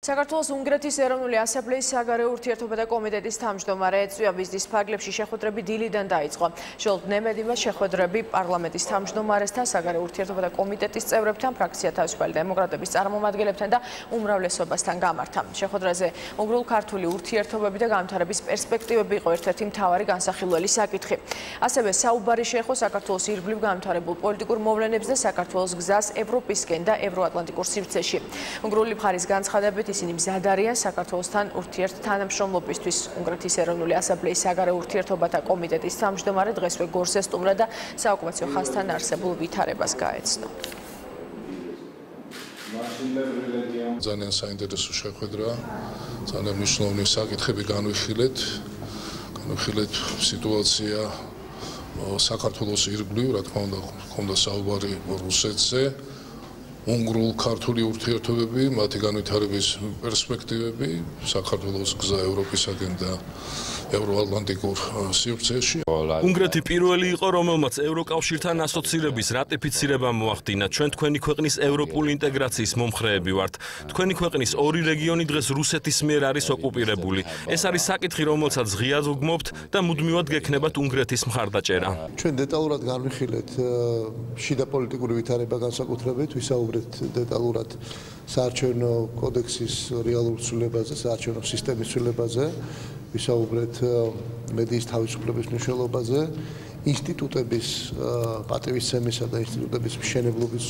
საქართველოს უნგრეთის ეროვნული ასამბლეის საგარეო ურთიერთობათა კომიტეტის თავმჯდომარე ეწვია ვიზის ფარგლებში შეხვედრები დილიდან დაიწყო. Შელდ ნემედიმა შეხვედრები პარლამენტის თავმჯდომარესთან, საგარეო ურთიერთობათა კომიტეტის წევრებთან, ფრაქცია თავისუფალი დემოკრატების წარმომადგენლებთან და უმრავლესობასთან გამართა. შეხვედრაზე უნგრულ-ქართული ურთიერთობები და განვითარების პერსპექტივები იყო ერთ-ერთი მთავარი განსახილველი საკითხი. ასევე საუბარი შეეხო საქართველოს ირგვლივ განვითარებულ პოლიტიკურ მოვლენებს და საქართველოს გზას ევროპისკენ და ევროატლანტიკურ სივრცეში. უნგრული მხარის განცხადებით ისინი მზად არიან საქართველოსთან ურთიერთთანამშრომლობისთვის. უნგრეთის ეროვნული ასამბლეის საგარეო ურთიერთობათა კომიტეტის თავმჯდომარე დღესვე გორს ესტუმრა და საოკუპაციო ხაზთან არსებულ ვითარებას გაეცნო. ძალიან საინტერესო შეხვედრა, ძალიან მნიშვნელოვანი საკითხები განვიხილეთ სიტუაცია საქართველოს ირგვლივ, რა თქმა უნდა, ჰქონდა საუბარი რუსეთზე. უნგრულ-ქართული ურთიერთობები, მათი განვითარების პერსპექტივები, საქართველოს გზა ევროპისაკენ და ევროატლანტიკურ სივრცეში. უნგრეთი პირველი იყო, რომელმაც ევროკავშირთან ასოცირების რატიფიცირება მოახდინა. ჩვენ თქვენი ქვეყნის ევროპული ინტეგრაციის მომხრეები ვართ. თქვენი ქვეყნის ორი რეგიონი დღეს რუსეთის მიერ არის ოკუპირებული. ეს არის საკითხი, რომელსაც ღიად ვგმობთ და მუდმივად გექნებათ უნგრეთის მხარდაჭერა. ჩვენ დეტალურად განვიხილეთ შიდა პოლიტიკური ვითარება განსაკუთრებით, ვისაუბრეთ დეტალურად საარჩევნო კოდექსის რეალურ ცვლილებაზე, საარჩევნო სისტემის ცვლილებაზე, ვისაუბრეთ მედიის თავისუფლების მნიშვნელობაზე, ინსტიტუტების პატივისცემისა და ინსტიტუტების მშენებლობის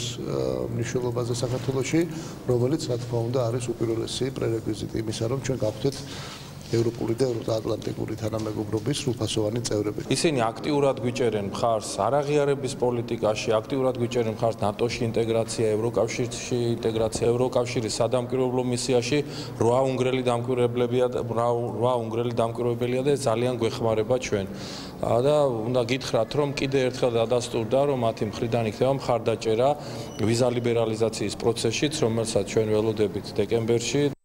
მნიშვნელობაზე საქართველოში, რომელიც რა თქმა უნდა არის უპირველესი პრერეკვიზიტი იმისა, რომ ჩვენ გავხდეთ ევროპული და ევროატლანტიკური თანამეგობრობის სრულფასოვანი წევრები. ისინი აქტიურად გვიჭერენ მხარს არაღიარების პოლიტიკაში, აქტიურად გვიჭერენ მხარს ნატოში ინტეგრაცია, ევროკავშირში ინტეგრაცია, ევროკავშირის სადამკვირვებლო მისიაში 8 უნგრელი დამკვირვებელია და ძალიან გვეხმარება ჩვენ. და უნდა გითხრათ, რომ კიდე ერთხელ დადასტურდა, რომ მათი მხრიდან იქნება მხარდაჭერა ვიზა ლიბერალიზაციის პროცესშიც, რომელსაც ჩვენ ველოდებით დეკემბერში.